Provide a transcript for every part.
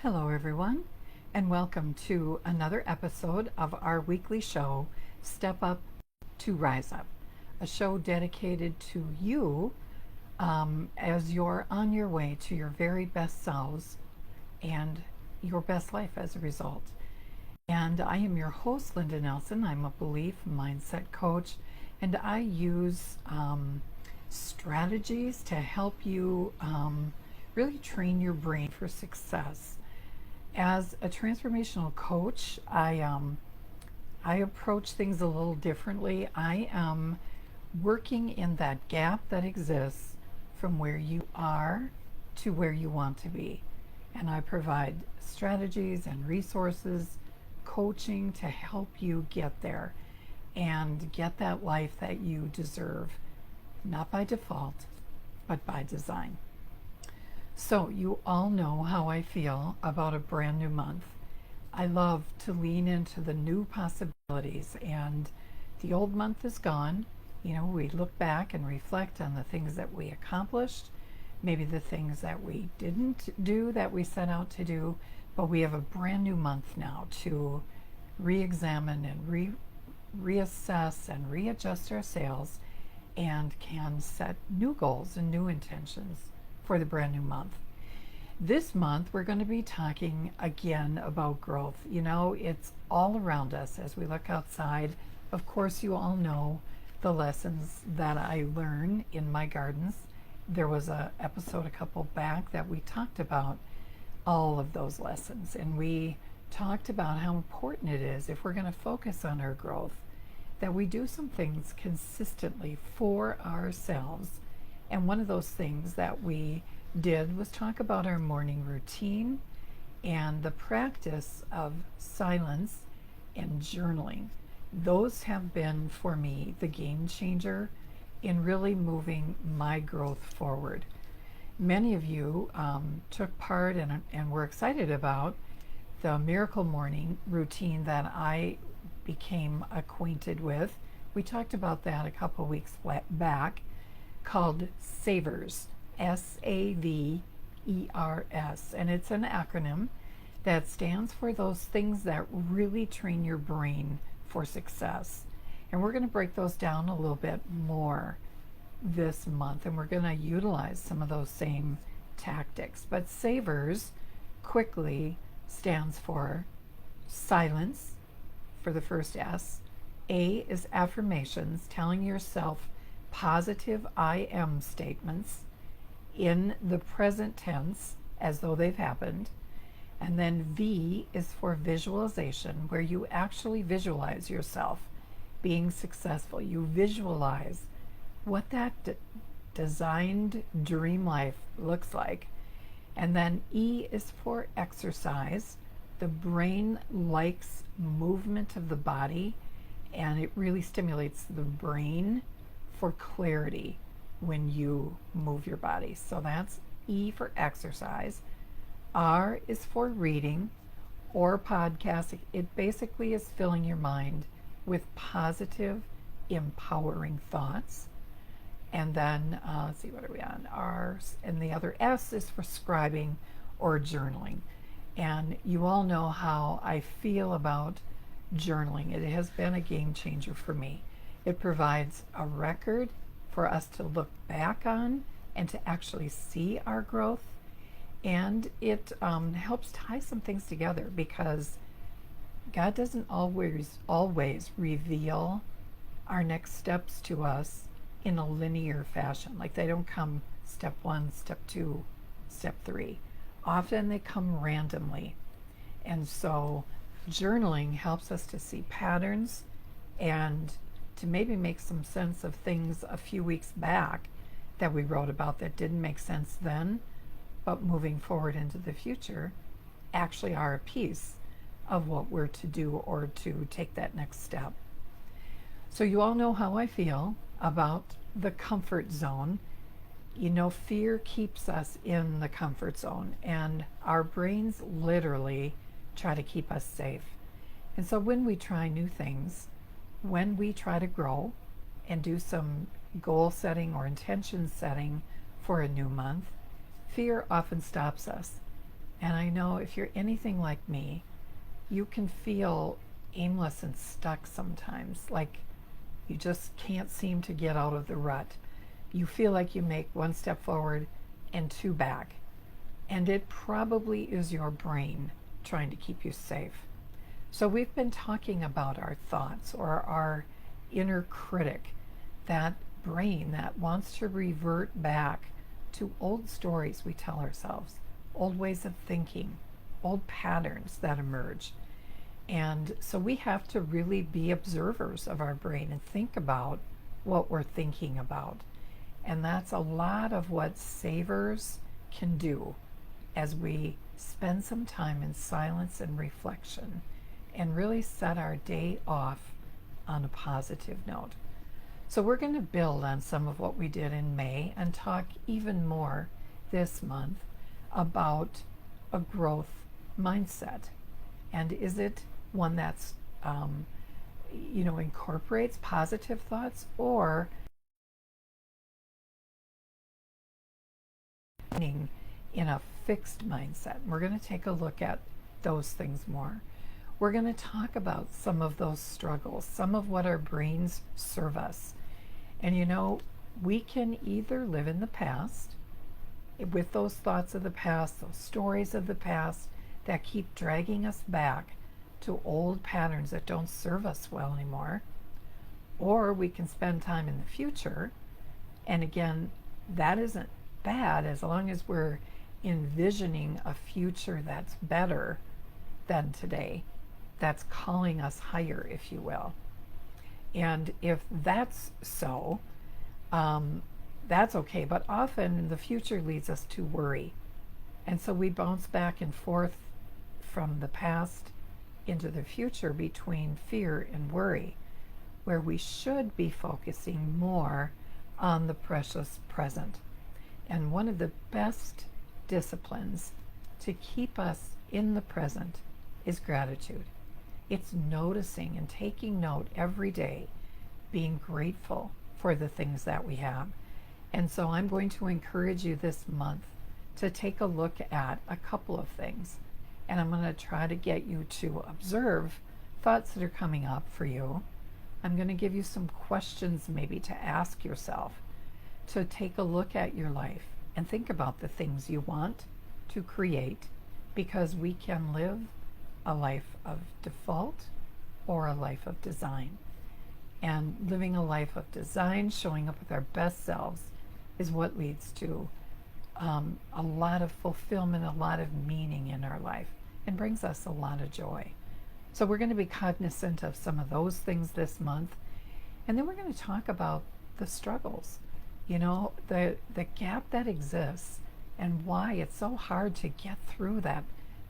Hello, everyone, and welcome to another episode of our weekly show, Step Up to Rise Up, a show dedicated to you as you're on your way to your very best selves and your best life as a result. And I am your host, Linda Nelson. I'm a belief mindset coach, and I use strategies to help you really train your brain for success. As a transformational coach, I approach things a little differently. I am working in that gap that exists from where you are to where you want to be. And I provide strategies and resources, coaching to help you get there and get that life that you deserve, not by default, but by design. So, you all know how I feel about a brand new month. I love to lean into the new possibilities, and the old month is gone. We look back and reflect on the things that we accomplished, maybe the things that we didn't do that we set out to do, but we have a brand new month now to re examine and reassess and readjust our sails and can set new goals and new intentions for the brand new month. This month, we're going to be talking again about growth. It's all around us as we look outside. Of course, you all know the lessons that I learn in my gardens. There was an episode a couple back that we talked about all of those lessons, and we talked about how important it is, if we're going to focus on our growth, that we do some things consistently for ourselves. And one of those things that we did was talk about our morning routine and the practice of silence and journaling. Those have been, for me, the game changer in really moving my growth forward. Many of you took part and were excited about the miracle morning routine that I became acquainted with. We talked about that a couple weeks back, called SAVERS, SAVERS, and it's an acronym that stands for those things that really train your brain for success. And we're going to break those down a little bit more this month, and we're going to utilize some of those same tactics. But SAVERS quickly stands for silence for the first S. A is affirmations, telling yourself positive I am statements in the present tense as though they've happened. And then V is for visualization, where you actually visualize yourself being successful. You visualize what that designed dream life looks like. And then E is for exercise. The brain likes movement of the body, and it really stimulates the brain for clarity when you move your body. So that's E for exercise. R is for reading or podcasting. It basically is filling your mind with positive, empowering thoughts. And then, let's see, what are we on? R, and the other S is for scribing or journaling. And you all know how I feel about journaling. It has been a game changer for me. It provides a record for us to look back on and to actually see our growth. And it helps tie some things together, because God doesn't always reveal our next steps to us in a linear fashion. Like, they don't come step 1, step 2, step 3. Often they come randomly. And so journaling helps us to see patterns and to maybe make some sense of things a few weeks back that we wrote about that didn't make sense then, but moving forward into the future actually are a piece of what we're to do or to take that next step. So you all know how I feel about the comfort zone. Fear keeps us in the comfort zone, and our brains literally try to keep us safe. And so when we try new things, when we try to grow and do some goal setting or intention setting for a new month, fear often stops us. And I know if you're anything like me, you can feel aimless and stuck sometimes, like you just can't seem to get out of the rut. You feel like you make one step forward and two back. And it probably is your brain trying to keep you safe. So we've been talking about our thoughts, or our inner critic, that brain that wants to revert back to old stories we tell ourselves, old ways of thinking, old patterns that emerge. And so we have to really be observers of our brain and think about what we're thinking about. And that's a lot of what Savers can do as we spend some time in silence and reflection and really set our day off on a positive note. So we're going to build on some of what we did in May and talk even more this month about a growth mindset. And is it one that's, incorporates positive thoughts, or in a fixed mindset? We're going to take a look at those things more. We're going to talk about some of those struggles, some of what our brains serve us. And we can either live in the past with those thoughts of the past, those stories of the past that keep dragging us back to old patterns that don't serve us well anymore, or we can spend time in the future. And again, that isn't bad as long as we're envisioning a future that's better than today, that's calling us higher, if you will. And if that's so, that's okay. But often the future leads us to worry. And so we bounce back and forth from the past into the future between fear and worry, where we should be focusing more on the precious present. And one of the best disciplines to keep us in the present is gratitude. It's noticing and taking note every day, being grateful for the things that we have. And so I'm going to encourage you this month to take a look at a couple of things. And I'm going to try to get you to observe thoughts that are coming up for you. I'm going to give you some questions maybe to ask yourself, to take a look at your life and think about the things you want to create, because we can live a life of default or a life of design. And living a life of design, showing up with our best selves, is what leads to a lot of fulfillment, a lot of meaning in our life, and brings us a lot of joy. So we're going to be cognizant of some of those things this month. And then we're going to talk about the struggles, the gap that exists, and why it's so hard to get through that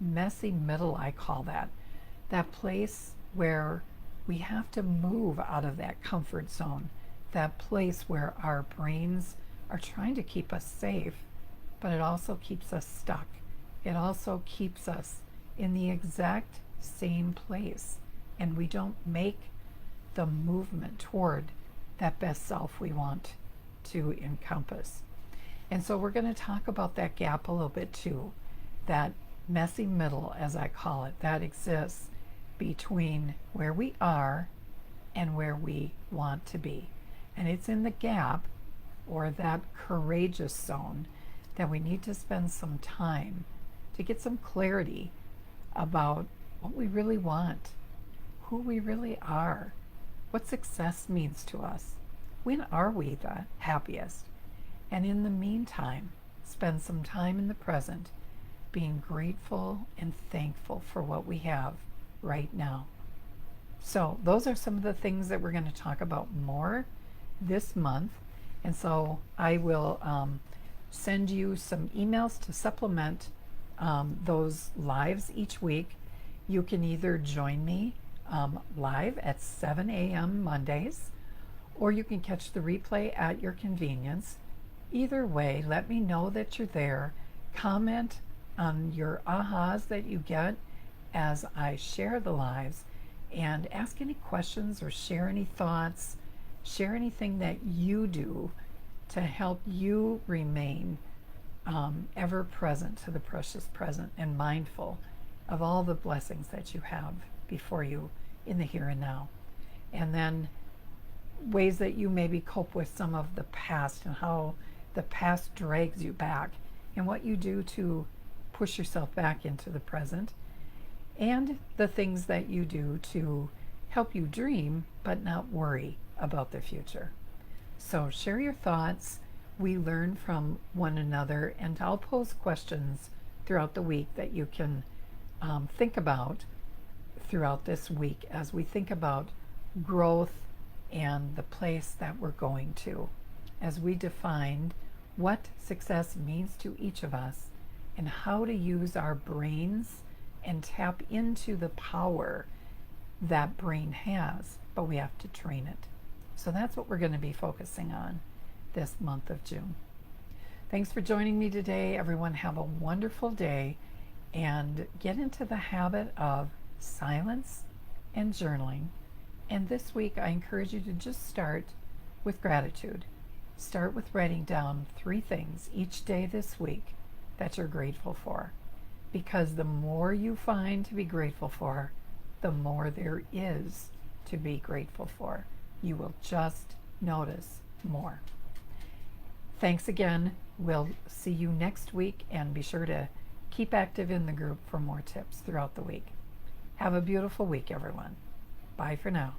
messy middle, I call that place where we have to move out of that comfort zone, that place where our brains are trying to keep us safe, but it also keeps us stuck. It also keeps us in the exact same place, and we don't make the movement toward that best self we want to encompass. And so we're going to talk about that gap a little bit too, that messy middle, as I call it, that exists between where we are and where we want to be. And it's in the gap, or that courageous zone, that we need to spend some time to get some clarity about what we really want, who we really are, what success means to us, when are we the happiest. And in the meantime, spend some time in the present, being grateful and thankful for what we have right now. So those are some of the things that we're going to talk about more this month. And so I will send you some emails to supplement those lives each week. You can either join me live at 7 a.m. Mondays, or you can catch the replay at your convenience. Either way, let me know that you're there. Comment on your ahas that you get as I share the lives, and ask any questions or share any thoughts, share anything that you do to help you remain ever present to the precious present and mindful of all the blessings that you have before you in the here and now. And then ways that you maybe cope with some of the past and how the past drags you back, and what you do to push yourself back into the present, and the things that you do to help you dream but not worry about the future. So share your thoughts. We learn from one another, and I'll pose questions throughout the week that you can think about throughout this week as we think about growth and the place that we're going to, as we define what success means to each of us and how to use our brains and tap into the power that brain has, but we have to train it. So that's what we're going to be focusing on this month of June. Thanks for joining me today, everyone. Have a wonderful day and get into the habit of silence and journaling. And this week, I encourage you to just start with gratitude. Start with writing down 3 things each day this week that you're grateful for. Because the more you find to be grateful for, the more there is to be grateful for. You will just notice more. Thanks again. We'll see you next week, and be sure to keep active in the group for more tips throughout the week. Have a beautiful week, everyone. Bye for now.